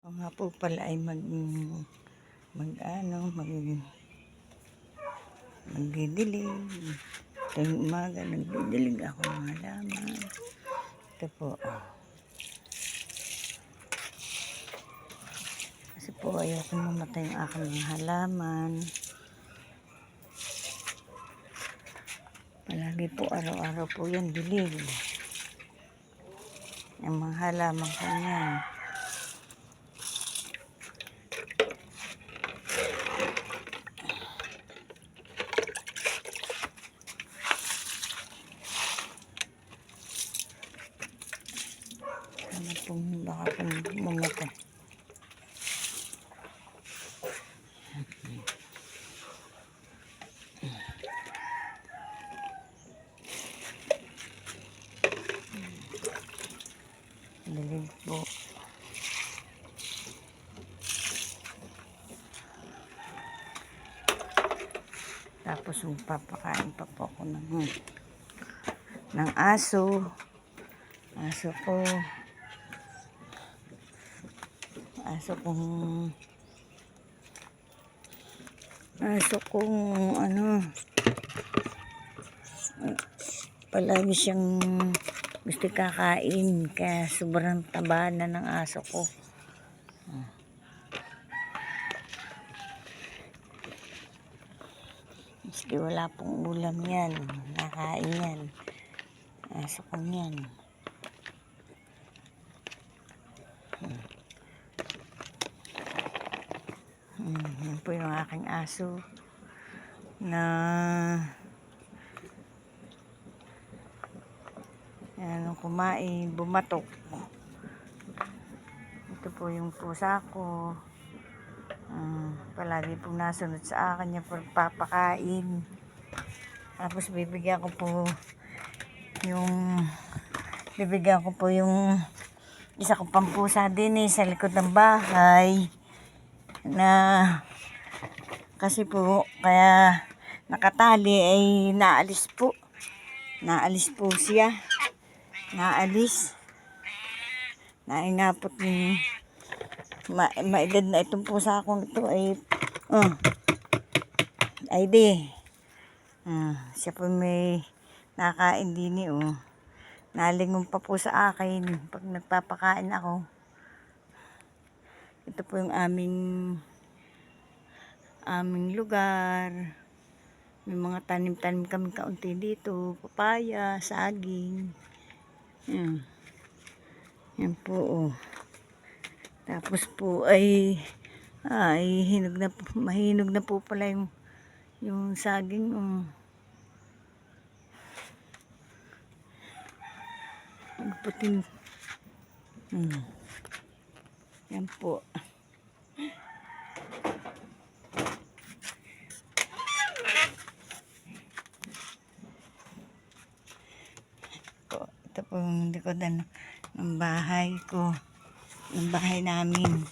Ako nga po pala ay magdidilig. Tuwing umaga, nagdidilig ako ng halaman. Ito po. Kasi po ayoko mamatay yung aking mga halaman. Palagi po, araw-araw po yan, dilig. Yung mga halaman ko yan. Sana pong baka pong mamatay. Dilig po. Tapos papakain pa po ako ng aso. Aso ko. Aso kong palagi siyang gusto kakain kaya sobrang taba na ng aso ko. Maski wala pong ulam yan, nakain yan. Aso ko yan. Yan po yung aking aso na kumain, bumatok. Ito po yung pusa ko. Palagi pong nasunod sa akin yung pagpapakain. Tapos bibigyan ko po yung isa kong pampusa din sa likod ng bahay na kasi po kaya nakatali ay naalis po siya, naingapot yung maedad na itong pusa akong ito siya po may nakain din nalingon pa po sa akin pag nagpapakain ako. Ito po yung aming lugar. May mga tanim-tanim kami kaunti dito, papaya, saging. Yan po Tapos po ay mahinog na po pala yung saging puting. Yan po. Ito po yung likodan ng bahay ko, ng bahay namin.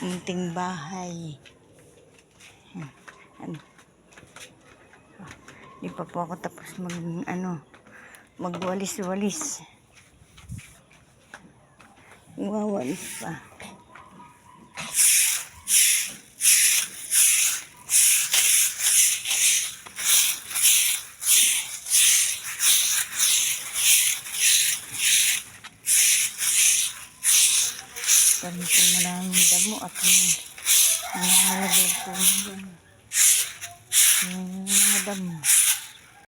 Simpleng bahay. Hindi pa po ako tapos magwalis-walis. Wawalis pa. Parang po maraming damo at mga malaglag po yung mga damo.